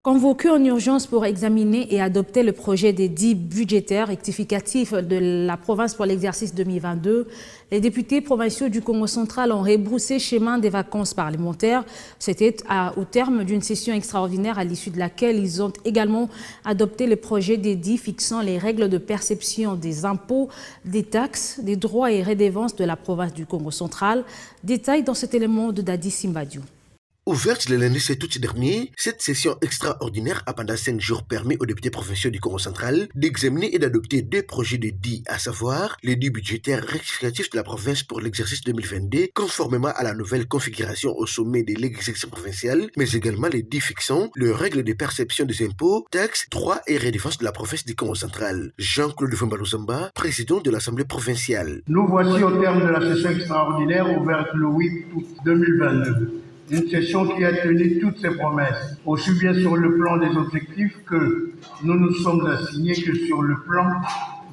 Convoqués en urgence pour examiner et adopter le projet des dits budgétaires rectificatifs de la province pour l'exercice 2022, les députés provinciaux du Congo central ont rebroussé chemin des vacances parlementaires. C'était au terme d'une session extraordinaire à l'issue de laquelle ils ont également adopté le projet des dits fixant les règles de perception des impôts, des taxes, des droits et redevances de la province du Congo central. Détail dans cet élément de Dadi Simbadiou. Ouverte le lundi 7 août dernier, cette session extraordinaire a pendant 5 jours permis aux députés provinciaux du Congo central d'examiner et d'adopter 2 projets de dits, à savoir les dits budgétaires rectificatifs de la province pour l'exercice 2022, conformément à la nouvelle configuration au sommet de l'exécutif provincial, mais également les dits fixant les règles de perception des impôts, taxes, droits et redevances de la province du Congo central. Jean-Claude Vumbalozamba, président de l'Assemblée provinciale. Nous voici au terme de la session extraordinaire ouverte le 8 août 2022. Une session qui a tenu toutes ses promesses, aussi bien sur le plan des objectifs que nous nous sommes assignés que sur le plan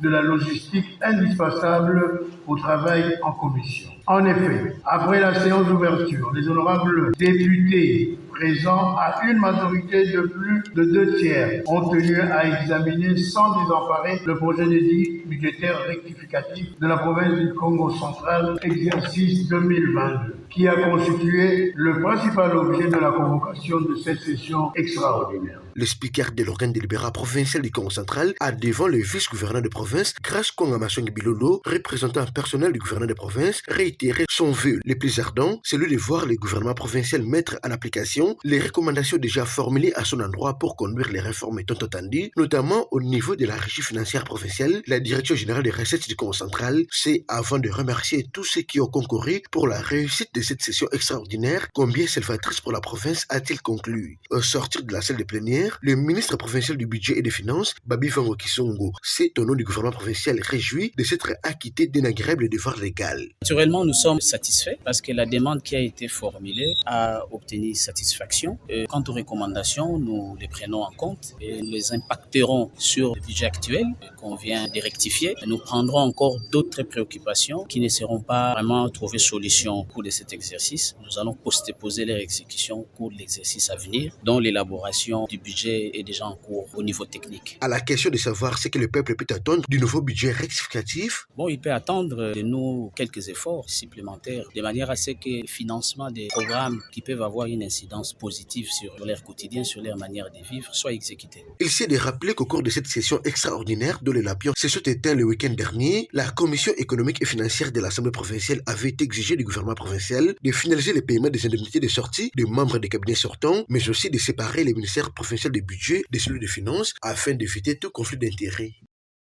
de la logistique indispensable au travail en commission. En effet, après la séance d'ouverture, les honorables députés présents à une majorité de plus de 2/3 ont tenu à examiner sans désemparer le projet de dits budgétaire rectificatif de la province du Congo central, exercice 2022, qui a constitué le principal objet de la convocation de cette session extraordinaire. Le speaker de l'organe délibérant provincial du Congo central a devant le vice-gouverneur de province, Grace Kongamasong Bilolo, représentant personnel du gouverneur de province, réitéré son vœu le plus ardent, celui de voir le gouvernement provincial mettre en application les recommandations déjà formulées à son endroit pour conduire les réformes tant attendues, notamment au niveau de la régie financière provinciale. La direction générale des recettes du Congo central, c'est avant de remercier tous ceux qui ont concouru pour la réussite de cette session extraordinaire, combien salvatrice pour la province, a-t-il conclu. Au sortir de la salle de plénière, le ministre provincial du budget et des finances, Babi Vango Kisongo, s'est au nom du gouvernement provincial réjoui de s'être acquitté d'un agréable devoir légal. Naturellement, nous sommes satisfaits parce que la demande qui a été formulée a obtenu satisfaction. Quant aux recommandations, nous les prenons en compte et nous les impacterons sur le budget actuel qu'on vient de rectifier. Nous prendrons encore d'autres préoccupations qui ne seront pas vraiment trouvées solution au cours de cet exercice. Nous allons poser leur exécution au cours de l'exercice à venir, dont l'élaboration du budget est déjà en cours au niveau technique. À la question de savoir ce que le peuple peut attendre du nouveau budget rectificatif, il peut attendre de nous quelques efforts supplémentaires de manière à ce que le financement des programmes qui peuvent avoir une incidence positive sur leur quotidien, sur leur manière de vivre, soit exécuté. Il s'est de rappeler qu'au cours de cette session extraordinaire dont le Lapion se sont éteints le week-end dernier, la commission économique et financière de l'Assemblée provinciale avait exigé du gouvernement provincial de finaliser le paiement des indemnités de sortie des membres des cabinets sortants, mais aussi de séparer les ministères provinciaux du budget de celui des finances afin d'éviter tout conflit d'intérêts.